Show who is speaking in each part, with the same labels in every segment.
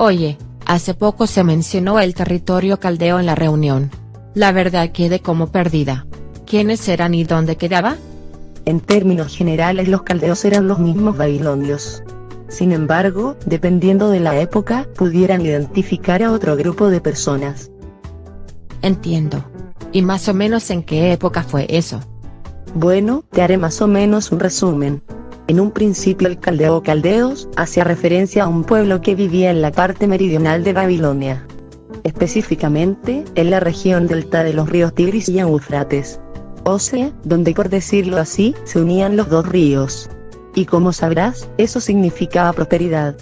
Speaker 1: Oye, hace poco se mencionó el territorio caldeo en la reunión. La verdad quedé como perdida. ¿Quiénes eran y dónde quedaba?
Speaker 2: En términos generales los caldeos eran los mismos babilonios. Sin embargo, dependiendo de la época, pudieran identificar a otro grupo de personas.
Speaker 1: Entiendo. ¿Y más o menos en qué época fue eso?
Speaker 2: Bueno, te haré más o menos un resumen. En un principio el caldeo o caldeos hacía referencia a un pueblo que vivía en la parte meridional de Babilonia. Específicamente, en la región delta de los ríos Tigris y Éufrates. O sea, donde por decirlo así, se unían los dos ríos. Y como sabrás, eso significaba prosperidad.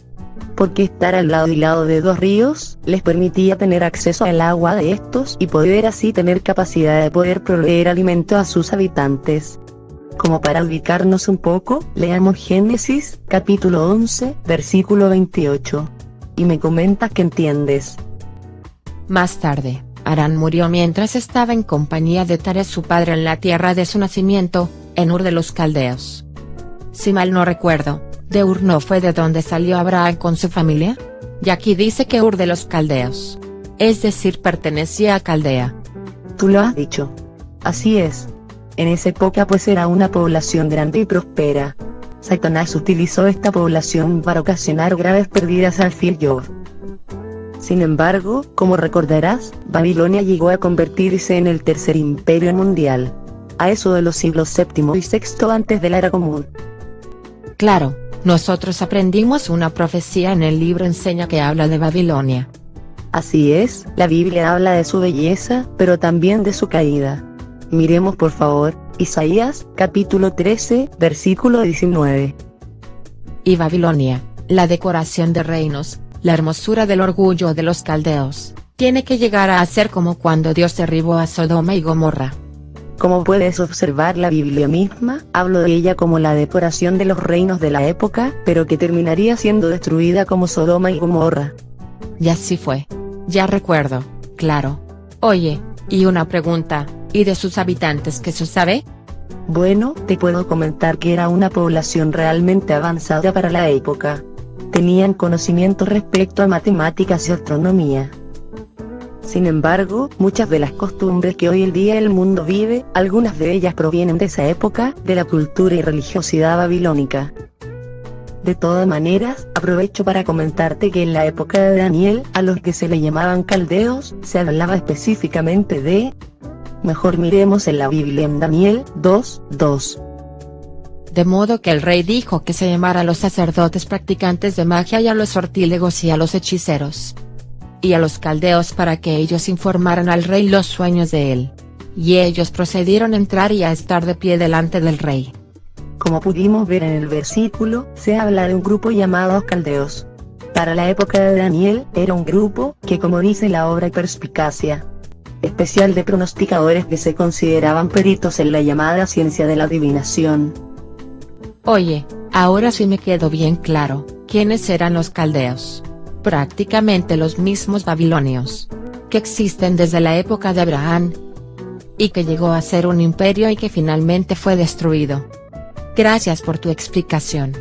Speaker 2: Porque estar al lado y lado de dos ríos, les permitía tener acceso al agua de estos y poder así tener capacidad de poder proveer alimento a sus habitantes. Como para ubicarnos un poco, leamos Génesis, capítulo 11, versículo 28. Y me comentas que entiendes.
Speaker 1: Más tarde, Harán murió mientras estaba en compañía de Tare su padre en la tierra de su nacimiento, en Ur de los Caldeos. Si mal no recuerdo, ¿de Ur no fue de donde salió Abraham con su familia? Y aquí dice que Ur de los Caldeos. Es decir, pertenecía a Caldea.
Speaker 2: Tú lo has dicho. Así es. En esa época pues era una población grande y próspera. Satanás utilizó esta población para ocasionar graves pérdidas al fiel Job. Sin embargo, como recordarás, Babilonia llegó a convertirse en el tercer imperio mundial. A eso de los siglos VII y VI antes de la era común.
Speaker 1: Claro, nosotros aprendimos una profecía en el libro enseña que habla de Babilonia.
Speaker 2: Así es, la Biblia habla de su belleza, pero también de su caída. Miremos por favor, Isaías, capítulo 13, versículo 19.
Speaker 1: Y Babilonia, la decoración de reinos, la hermosura del orgullo de los caldeos, tiene que llegar a ser como cuando Dios derribó a Sodoma y Gomorra.
Speaker 2: Como puedes observar la Biblia misma, hablo de ella como la decoración de los reinos de la época, pero que terminaría siendo destruida como Sodoma y Gomorra.
Speaker 1: Y así fue. Ya recuerdo, claro. Oye, y una pregunta, ¿y de sus habitantes qué se sabe?
Speaker 2: Bueno, te puedo comentar que era una población realmente avanzada para la época. Tenían conocimiento respecto a matemáticas y astronomía. Sin embargo, muchas de las costumbres que hoy en día el mundo vive, algunas de ellas provienen de esa época, de la cultura y religiosidad babilónica. De todas maneras, aprovecho para comentarte que en la época de Daniel, a los que se le llamaban caldeos, se hablaba específicamente de... Mejor miremos en la Biblia en Daniel 2:2.
Speaker 1: De modo que el rey dijo que se llamara a los sacerdotes practicantes de magia y a los sortílegos y a los hechiceros. Y a los caldeos para que ellos informaran al rey los sueños de él. Y ellos procedieron a entrar y a estar de pie delante del rey.
Speaker 2: Como pudimos ver en el versículo, se habla de un grupo llamado caldeos. Para la época de Daniel, era un grupo, que como dice la obra Perspicacia, especial de pronosticadores que se consideraban peritos en la llamada ciencia de la adivinación.
Speaker 1: Oye, ahora sí me quedó bien claro, ¿quiénes eran los caldeos? Prácticamente los mismos babilonios, que existen desde la época de Abraham, y que llegó a ser un imperio y que finalmente fue destruido. Gracias por tu explicación.